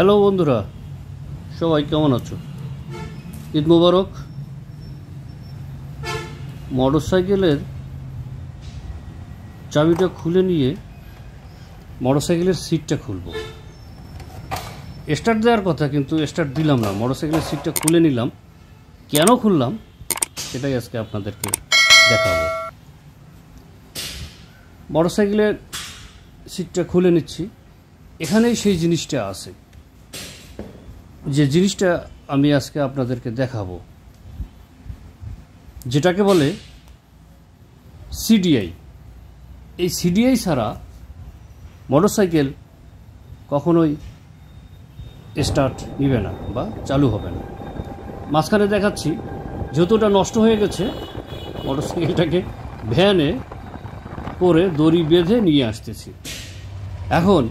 Hello বন্ধুরা, সবাই কেমন আছো? ঈদ মোবারক। মোটরসাইকেলের চাবিটা খুলে নিয়ে মোটরসাইকেলের সিটটা খুলব। স্টার্ট দেওয়ার কথা, কিন্তু স্টার্ট দিলাম না। মোটরসাইকেলের সিটটা খুলে নিলাম। কেন খুললাম সেটাই আজকে আপনাদেরকে দেখাবো। মোটরসাইকেলের সিটটা খুলে নিচ্ছি। এখানেই সেই জিনিসটা আছে, যে জিনিসটা আমি আজকে আপনাদেরকে দেখাবো, যেটাকে বলে সিডিআই। এই সিডিআই ছাড়া মোটরসাইকেল কখনোই স্টার্ট নিবে না বা চালু হবে না। মাঝখানে দেখাচ্ছি, যেহেতু ওটা নষ্ট হয়ে গেছে, মোটরসাইকেলটাকে ভ্যানে করে দড়ি বেঁধে নিয়ে আসতেছি। এখন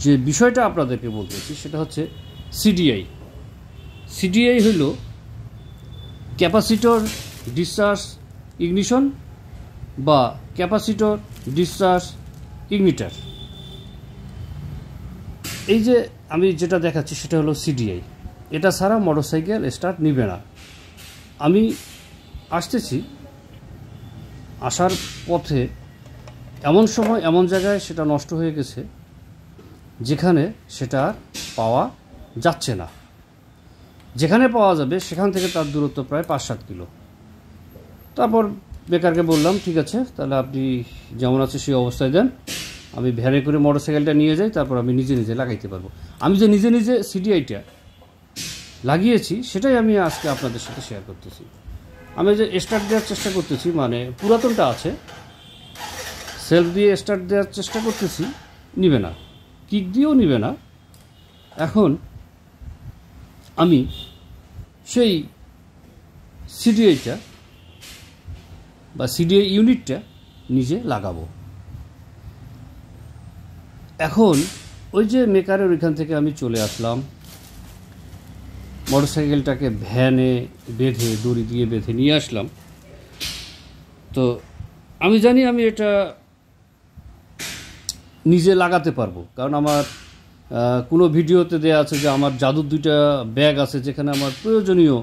যে বিষয়টা আপনাদেরকে বলতেছি সেটা হচ্ছে সিডিআই। সিডিআই হইল ক্যাপাসিটর ডিসচার্জ ইগনিশন বা ক্যাপাসিটর ডিসচার্জ ইগনিটার। এই যে আমি যেটা দেখাচ্ছি সেটা হলো সিডিআই। এটা ছাড়া মোটরসাইকেল স্টার্ট নিবে না। আমি আসতেছি, আসার পথে এমন সময় এমন জায়গায় সেটা নষ্ট হয়ে গেছে যেখানে সেটা পাওয়া যাচ্ছে না। যেখানে পাওয়া যাবে সেখান থেকে তার দূরত্ব প্রায় 5-7 কিলো। তারপর বেকারকে বললাম, ঠিক আছে, তাহলে আপনি যেমন আছে সেই অবস্থায় দেন, আমি ভ্যানে করে মোটরসাইকেলটা নিয়ে যাই, তারপর আমি নিজে নিজে লাগাইতে পারবো। আমি যে নিজে নিজে সিডিআইটা লাগিয়েছি সেটাই আমি আজকে আপনাদের সাথে শেয়ার করতেছি। আমি যে স্টার্ট দেওয়ার চেষ্টা করতেছি, মানে পুরাতনটা আছে, সেলফ দিয়ে স্টার্ট দেওয়ার চেষ্টা করতেছি, নিবে না, কিক দিয়েও নিবে না। এখন আমি সেই সিডিআইটা বা সিডিআই ইউনিটটা নিজে লাগাবো। এখন ওই যে মেকারের ওইখান থেকে আমি চলে আসলাম, মোটরসাইকেলটাকে ভ্যানে বেঁধে দড়ি দিয়ে বেঁধে নিয়ে আসলাম। তো আমি জানি আমি এটা নিজে লাগাতে পারবো, কারণ আমার কোনো ভিডিওতে দেয়া আছে যে আমার জাদুর 2টা ব্যাগ আছে, যেখানে আমার প্রয়োজনীয়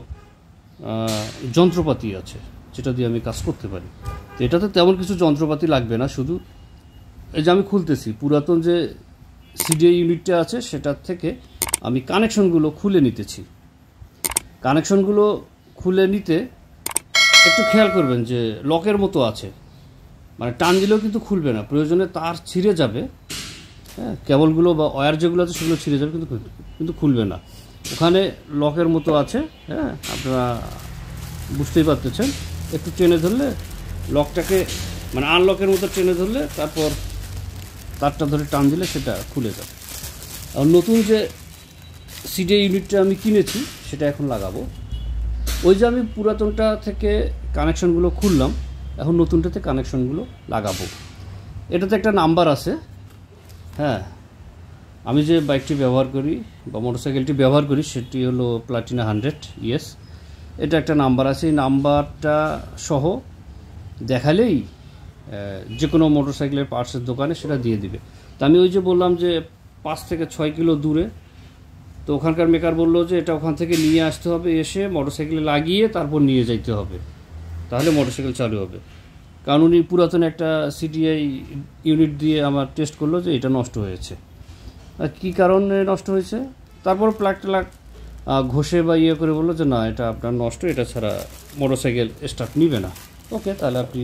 যন্ত্রপাতি আছে, যেটা দিয়ে আমি কাজ করতে পারি। তো এটাতে তেমন কিছু যন্ত্রপাতি লাগবে না, শুধু এই যে আমি খুলতেছি, পুরাতন যে সিডিআই ইউনিটটা আছে সেটার থেকে আমি কানেকশনগুলো খুলে নিতেছি। কানেকশনগুলো খুলে নিতে একটু খেয়াল করবেন যে লকের মতো আছে, মানে টান দিলেও কিন্তু খুলবে না, প্রয়োজনে তার ছিঁড়ে যাবে, হ্যাঁ, কেবলগুলো বা ওয়্যার যেগুলো আছে সেগুলো ছিঁড়ে যাবে, কিন্তু খুলবে না। ওখানে লকের মতো আছে, হ্যাঁ, আপনারা বুঝতেই পারতেছেন। একটু টেনে ধরলে লকটাকে, মানে আনলকের মতো টেনে ধরলে তারপর তারটা ধরে টান দিলে সেটা খুলে যাবে। আর নতুন যে সিডিআই ইউনিটটা আমি কিনেছি সেটা এখন লাগাবো। ওই যে আমি পুরাতনটা থেকে কানেকশনগুলো খুললাম, এখন নতুনটাতে কানেকশনগুলো লাগাবো। এটাতে একটা নাম্বার আছে, হ্যাঁ, আমি যে বাইকটি ব্যবহার করি বা মোটরসাইকেলটি ব্যবহার করি সেটি হলো প্লাটিনা 100 ইয়েস। এটা একটা নাম্বার আছে, এই নাম্বারটা সহ দেখালেই যে কোনো মোটরসাইকেলের পার্টসের দোকানে সেটা দিয়ে দিবে। তো আমি ওই যে বললাম যে 5 থেকে 6 কিলো দূরে, তো ওখানকার মেকার বললো যে এটা ওখান থেকে নিয়ে আসতে হবে, এসে মোটরসাইকেলে লাগিয়ে তারপর নিয়ে যাইতে হবে, তাহলে মোটরসাইকেল চালু হবে। কারণ উনি পুরাতন একটা সিডিআই ইউনিট দিয়ে আমার টেস্ট করলো যে এটা নষ্ট হয়েছে। আর কী কারণে নষ্ট হয়েছে, তারপর প্লাগ ট্লাগ ঘষে বা ইয়ে করে বললো যে না, এটা আপনার নষ্ট, এটা ছাড়া মোটরসাইকেল স্টার্ট নিবে না। ওকে, তাহলে আপনি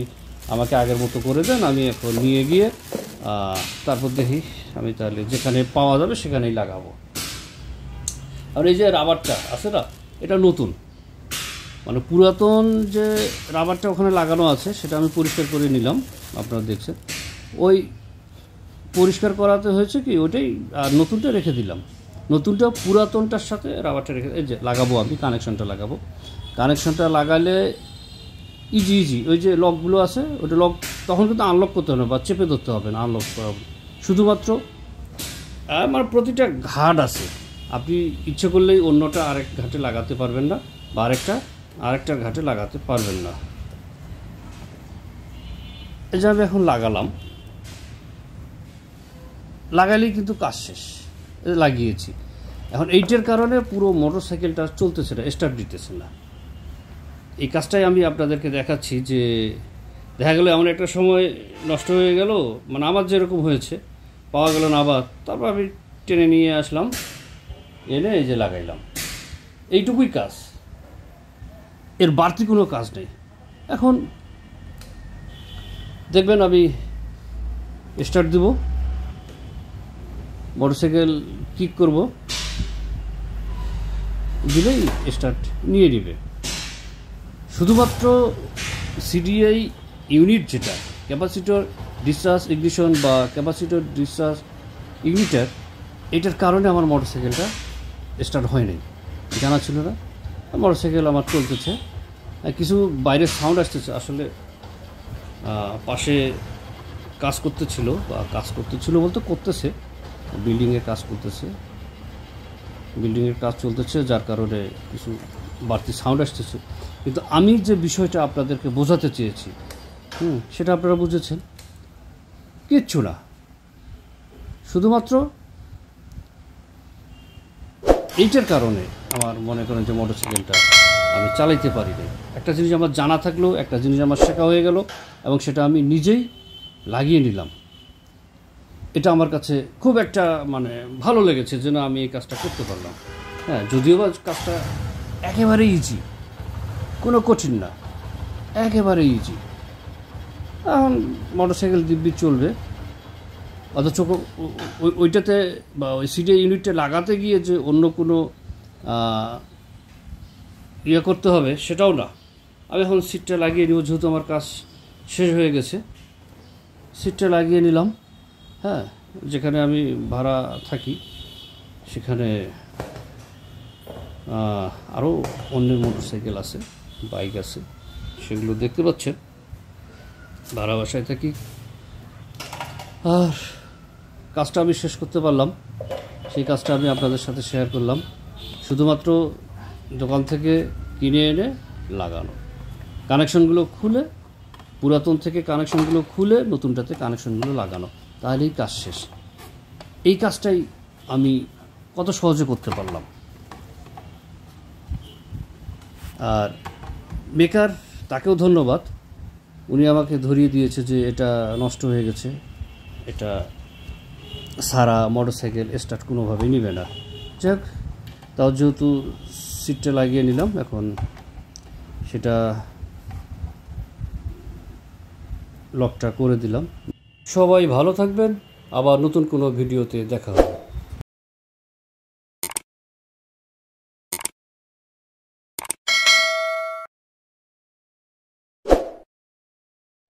আমাকে আগের মতো করে দেন, আমি এখন নিয়ে গিয়ে তারপর দেখি আমি তাহলে যেখানে পাওয়া যাবে সেখানেই লাগাবো। আর এই যে রাবারটা আছে না, এটা নতুন, মানে পুরাতন যে রাবারটা ওখানে লাগানো আছে সেটা আমি পরিষ্কার করে নিলাম, আপনারা দেখছেন। ওই পরিষ্কার করাতে হয়েছে কি ওইটাই, আর নতুনটা রেখে দিলাম। নতুনটা পুরাতনটার সাথে রাবারটা রেখে, এই যে লাগাবো, আমি কানেকশনটা লাগাবো। কানেকশনটা লাগালে ইজি ওই যে লকগুলো আছে, ওটা লক তখন কিন্তু আনলক করতে হবে না বা চেপে ধরতে হবে না, আনলক করা হবে শুধুমাত্র। আমার প্রতিটা ঘাট আছে, আপনি ইচ্ছে করলেই অন্যটা আরেক ঘাটে লাগাতে পারবেন না, বা আরেকটার ঘাটে লাগাতে পারবেন না। এই যে আমি এখন লাগালাম, লাগালেই কিন্তু কাজ শেষ। লাগিয়েছি। এখন এইটার কারণে পুরো মোটরসাইকেলটা চলতেছে না, স্টার্ট দিতেছে না। এই কাজটাই আমি আপনাদেরকে দেখাচ্ছি যে দেখা গেল এমন একটা সময় নষ্ট হয়ে গেল, মানে আমার যেরকম হয়েছে, পাওয়া গেল না আবার, তারপর আমি টেনে নিয়ে আসলাম, এনে এই যে লাগাইলাম, এইটুকুই কাজ, এর বাড়তি কোনো কাজ নেই। এখন দেখবেন আমি স্টার্ট দেব, মোটরসাইকেল কিক করব, দিলেই স্টার্ট নিয়ে নেবে। শুধুমাত্র সিডিআই ইউনিট, যেটা ক্যাপাসিটর ডিসচার্জ ইগনিশন বা ক্যাপাসিটর ডিসচার্জ ইগনিটার, এটার কারণে আমার মোটরসাইকেলটা স্টার্ট হয় নাই, জানা ছিল না। মোটরসাইকেল আমার চলতেছে, কিছু বাইরের সাউন্ড আসতেছে, আসলে পাশে কাজ করতেছিল, বা কাজ করতেছিল বলতে করতেছে, বিল্ডিংয়ের কাজ করতেছে, বিল্ডিংয়ের কাজ চলতেছে, যার কারণে কিছু বাড়তি সাউন্ড আসতেছে। কিন্তু আমি যে বিষয়টা আপনাদেরকে বোঝাতে চেয়েছি, সেটা আপনারা বুঝেছেন। কিচ্ছু না, শুধুমাত্র এইটার কারণে আমার মনে করেন যে মোটরসাইকেলটা আমি চালাইতে পারি না। একটা জিনিস আমার জানা থাকলেও একটা জিনিস আমার শেখা হয়ে গেল, এবং সেটা আমি নিজেই লাগিয়ে নিলাম। এটা আমার কাছে খুব একটা মানে ভালো লেগেছে যে না, আমি এই কাজটা করতে পারলাম। হ্যাঁ, যদিও বা কাজটা একেবারে ইজি, কোনো কঠিন না, একেবারে ইজি। এখন মোটরসাইকেল দিব্যি চলবে, অথচ ওইটাতে বা ওই সিডিআই ইউনিটটা লাগাতে গিয়ে যে অন্য কোনো ইয়ে করতে হবে সেটাও না। আমি এখন সিটটা লাগিয়ে নিব, যেহেতু আমার কাজ শেষ হয়ে গেছে, সিটটা লাগিয়ে নিলাম। হ্যাঁ, যেখানে আমি ভাড়া থাকি সেখানে আরও অন্যের মোটরসাইকেল আছে, বাইক আছে, সেগুলো দেখতে পাচ্ছেন। ভাড়া বাসায় থাকি, আর কাজটা আমি শেষ করতে পারলাম, সেই কাজটা আমি আপনাদের সাথে শেয়ার করলাম। শুধুমাত্র দোকান থেকে কিনে এনে লাগানো, কানেকশনগুলো খুলে, পুরাতন থেকে কানেকশনগুলো খুলে নতুনটাতে কানেকশনগুলো লাগানো, তাহলেই কাজ শেষ। এই কাজটাই আমি কত সহজে করতে পারলাম। আর মেকার, তাকেও ধন্যবাদ, উনি আমাকে ধরিয়ে দিয়েছে যে এটা নষ্ট হয়ে গেছে, এটা সারা মোটরসাইকেল স্টার্ট কোনোভাবেই নেবে না। যাক, তাও যেহেতু সিটটা লাগিয়ে নিলাম, এখন সেটা লকটা করে দিলাম। সবাই ভালো থাকবেন, আবার নতুন কোনো ভিডিওতে দেখা হবে।